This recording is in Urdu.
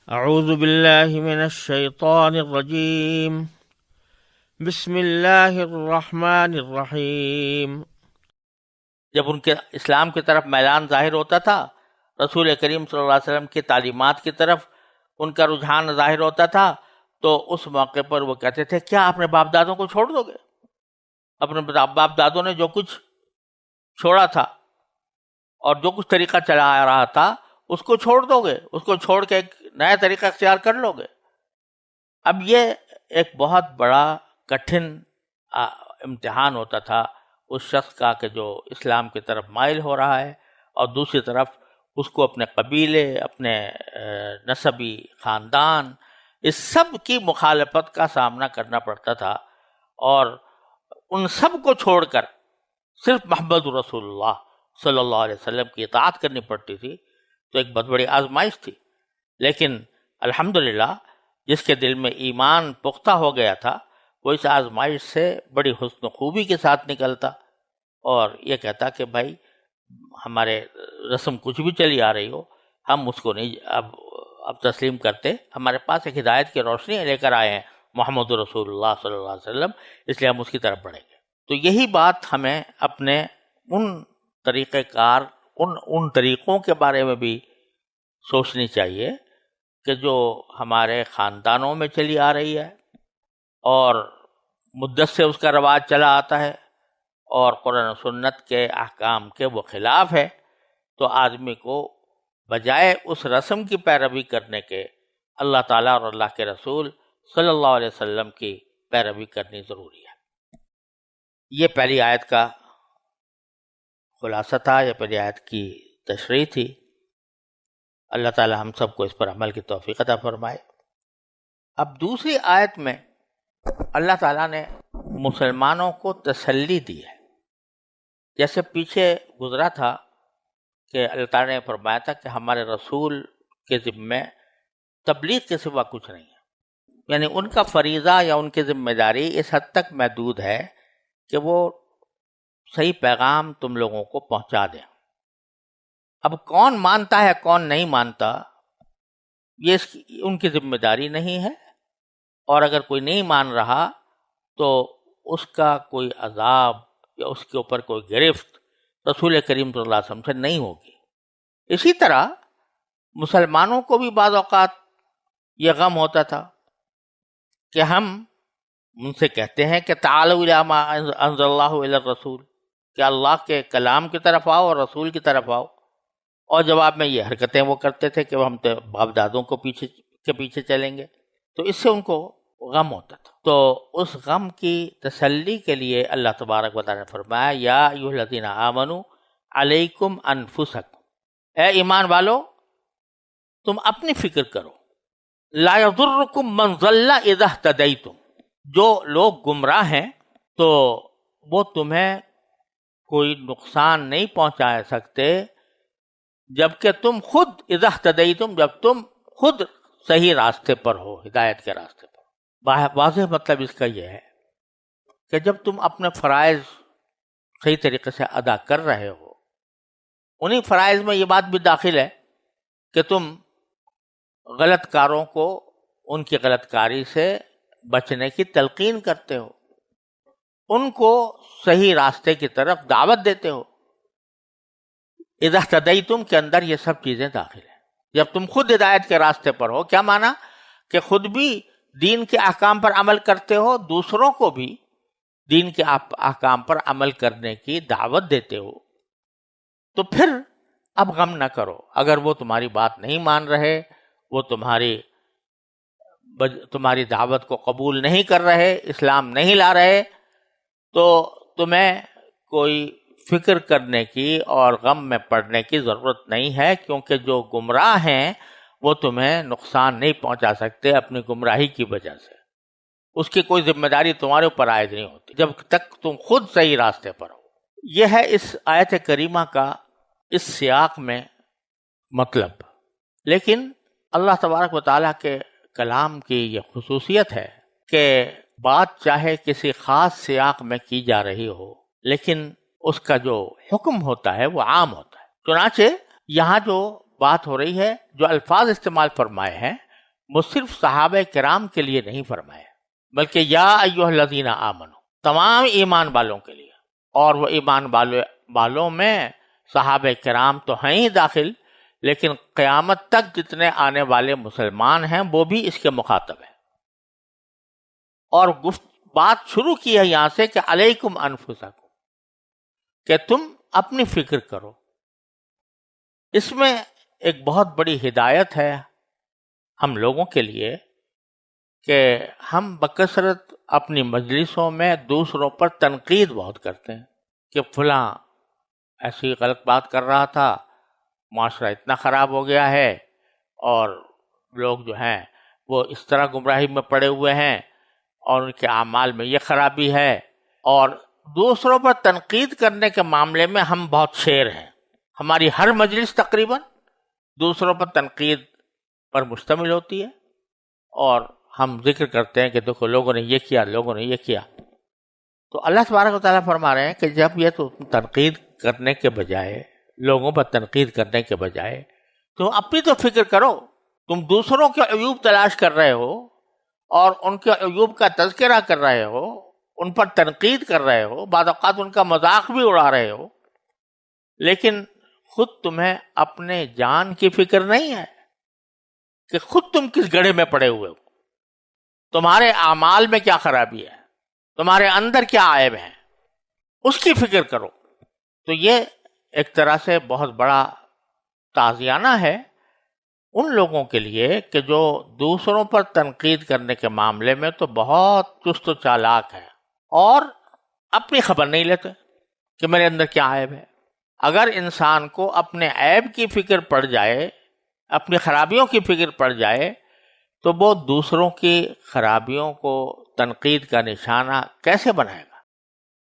اعوذ باللہ من الشیطان الرجیم بسم اللہ الرحمن الرحیم۔ جب ان کے اسلام کی طرف میلان ظاہر ہوتا تھا، رسول کریم صلی اللہ علیہ وسلم کی تعلیمات کی طرف ان کا رجحان ظاہر ہوتا تھا، تو اس موقع پر وہ کہتے تھے کیا اپنے باپ دادوں کو چھوڑ دو گے؟ اپنے باپ دادوں نے جو کچھ چھوڑا تھا اور جو کچھ طریقہ چلا آ رہا تھا اس کو چھوڑ دو گے؟ اس کو چھوڑ کے ایک نیا طریقہ اختیار کر لو گے؟ اب یہ ایک بہت بڑا کٹھن امتحان ہوتا تھا اس شخص کا کہ جو اسلام کی طرف مائل ہو رہا ہے، اور دوسری طرف اس کو اپنے قبیلے، اپنے نسبی خاندان، اس سب کی مخالفت کا سامنا کرنا پڑتا تھا، اور ان سب کو چھوڑ کر صرف محمد رسول اللہ صلی اللہ علیہ وسلم کی اطاعت کرنی پڑتی تھی۔ تو ایک بہت بڑی آزمائش تھی، لیکن الحمدللہ جس کے دل میں ایمان پختہ ہو گیا تھا وہ اس آزمائش سے بڑی حسن و خوبی کے ساتھ نکلتا اور یہ کہتا کہ بھائی ہمارے رسم کچھ بھی چلی آ رہی ہو، ہم اس کو نہیں اب تسلیم کرتے، ہمارے پاس ایک ہدایت کی روشنی لے کر آئے ہیں محمد رسول اللہ صلی اللہ علیہ وسلم، اس لیے ہم اس کی طرف بڑھیں گے۔ تو یہی بات ہمیں اپنے ان طریقہ کار، ان طریقوں کے بارے میں بھی سوچنی چاہیے کہ جو ہمارے خاندانوں میں چلی آ رہی ہے اور مدت سے اس کا رواج چلا آتا ہے، اور قرآن و سنت کے احکام کے وہ خلاف ہے، تو آدمی کو بجائے اس رسم کی پیروی کرنے کے اللہ تعالیٰ اور اللہ کے رسول صلی اللہ علیہ وسلم کی پیروی کرنی ضروری ہے۔ یہ پہلی آیت کا خلاصہ تھا، یہ پہلی آیت کی تشریح تھی۔ اللہ تعالیٰ ہم سب کو اس پر عمل کی توفیق عطا فرمائے۔ اب دوسری آیت میں اللہ تعالیٰ نے مسلمانوں کو تسلی دی ہے، جیسے پیچھے گزرا تھا کہ اللہ تعالیٰ نے فرمایا تھا کہ ہمارے رسول کے ذمے تبلیغ کے سوا کچھ نہیں ہے، یعنی ان کا فریضہ یا ان کی ذمہ داری اس حد تک محدود ہے کہ وہ صحیح پیغام تم لوگوں کو پہنچا دیں۔ اب کون مانتا ہے کون نہیں مانتا یہ ان کی ذمہ داری نہیں ہے، اور اگر کوئی نہیں مان رہا تو اس کا کوئی عذاب یا اس کے اوپر کوئی گرفت رسول کریم صلی اللہ علیہ وسلم سے نہیں ہوگی۔ اسی طرح مسلمانوں کو بھی بعض اوقات یہ غم ہوتا تھا کہ ہم ان سے کہتے ہیں کہ تعالوا الی ما انزل اللہ الی الرسول، کہ اللہ کے کلام کی طرف آؤ اور رسول کی طرف آؤ، اور جواب میں یہ حرکتیں وہ کرتے تھے کہ ہم تو باپ دادوں کو پیچھے چلیں گے، تو اس سے ان کو غم ہوتا تھا۔ تو اس غم کی تسلی کے لیے اللہ تبارک و تعالیٰ نے فرمایا یا ایھا الذین آمنوا علیکم انفسکم، اے ایمان والو تم اپنی فکر کرو، لا یضرکم من ضل اذا اہتدیتم، جو لوگ گمراہ ہیں تو وہ تمہیں کوئی نقصان نہیں پہنچا سکتے جبکہ تم خود اذا اہتدیتم، جب تم خود صحیح راستے پر ہو، ہدایت کے راستے پر۔ واضح مطلب اس کا یہ ہے کہ جب تم اپنے فرائض صحیح طریقے سے ادا کر رہے ہو، انہی فرائض میں یہ بات بھی داخل ہے کہ تم غلط کاروں کو ان کی غلط کاری سے بچنے کی تلقین کرتے ہو، ان کو صحیح راستے کی طرف دعوت دیتے ہو۔ اذا اہتدیتم کے اندر یہ سب چیزیں داخل ہیں۔ جب تم خود ہدایت کے راستے پر ہو، کیا معنی کہ خود بھی دین کے احکام پر عمل کرتے ہو، دوسروں کو بھی دین کے احکام پر عمل کرنے کی دعوت دیتے ہو، تو پھر اب غم نہ کرو اگر وہ تمہاری بات نہیں مان رہے، وہ تمہاری دعوت کو قبول نہیں کر رہے، اسلام نہیں لا رہے، تو تمہیں کوئی فکر کرنے کی اور غم میں پڑنے کی ضرورت نہیں ہے، کیونکہ جو گمراہ ہیں وہ تمہیں نقصان نہیں پہنچا سکتے اپنی گمراہی کی وجہ سے، اس کی کوئی ذمہ داری تمہارے اوپر عائد نہیں ہوتی جب تک تم خود صحیح راستے پر ہو۔ یہ ہے اس آیت کریمہ کا اس سیاق میں مطلب۔ لیکن اللہ تبارک و تعالیٰ کے کلام کی یہ خصوصیت ہے کہ بات چاہے کسی خاص سیاق میں کی جا رہی ہو، لیکن اس کا جو حکم ہوتا ہے وہ عام ہوتا ہے۔ چنانچہ یہاں جو بات ہو رہی ہے، جو الفاظ استعمال فرمائے ہیں وہ صرف صحابہ کرام کے لیے نہیں فرمایا، بلکہ یا ایھا الذین آمنو، تمام ایمان والوں کے لیے. اور وہ ایمان والوں میں صحابہ کرام تو ہیں ہی داخل، لیکن قیامت تک جتنے آنے والے مسلمان ہیں وہ بھی اس کے مخاطب ہیں. اور بات شروع کی ہے یہاں سے کہ علیکم انفسکم، کہ تم اپنی فکر کرو. اس میں ایک بہت بڑی ہدایت ہے ہم لوگوں کے لیے کہ ہم بکثرت اپنی مجلسوں میں دوسروں پر تنقید بہت کرتے ہیں کہ فلاں ایسی غلط بات کر رہا تھا، معاشرہ اتنا خراب ہو گیا ہے، اور لوگ جو ہیں وہ اس طرح گمراہی میں پڑے ہوئے ہیں، اور ان کے اعمال میں یہ خرابی ہے. اور دوسروں پر تنقید کرنے کے معاملے میں ہم بہت شیر ہیں. ہماری ہر مجلس تقریباً دوسروں پر تنقید پر مشتمل ہوتی ہے، اور ہم ذکر کرتے ہیں کہ دیکھو لوگوں نے یہ کیا، لوگوں نے یہ کیا. تو اللہ تبارک و تعالیٰ فرما رہے ہیں کہ جب یہ تو تنقید کرنے کے بجائے، لوگوں پر تنقید کرنے کے بجائے تم اپنی تو فکر کرو. تم دوسروں کے عیوب تلاش کر رہے ہو اور ان کے عیوب کا تذکرہ کر رہے ہو، ان پر تنقید کر رہے ہو، بعض اوقات ان کا مذاق بھی اڑا رہے ہو، لیکن خود تمہیں اپنے جان کی فکر نہیں ہے کہ خود تم کس گڑھے میں پڑے ہوئے ہو، تمہارے اعمال میں کیا خرابی ہے، تمہارے اندر کیا عیب ہے، اس کی فکر کرو. تو یہ ایک طرح سے بہت بڑا تعزیانہ ہے ان لوگوں کے لیے کہ جو دوسروں پر تنقید کرنے کے معاملے میں تو بہت چست و چالاک ہے اور اپنی خبر نہیں لیتے کہ میرے اندر کیا عیب ہے. اگر انسان کو اپنے عیب کی فکر پڑ جائے، اپنی خرابیوں کی فکر پڑ جائے، تو وہ دوسروں کی خرابیوں کو تنقید کا نشانہ کیسے بنائے گا؟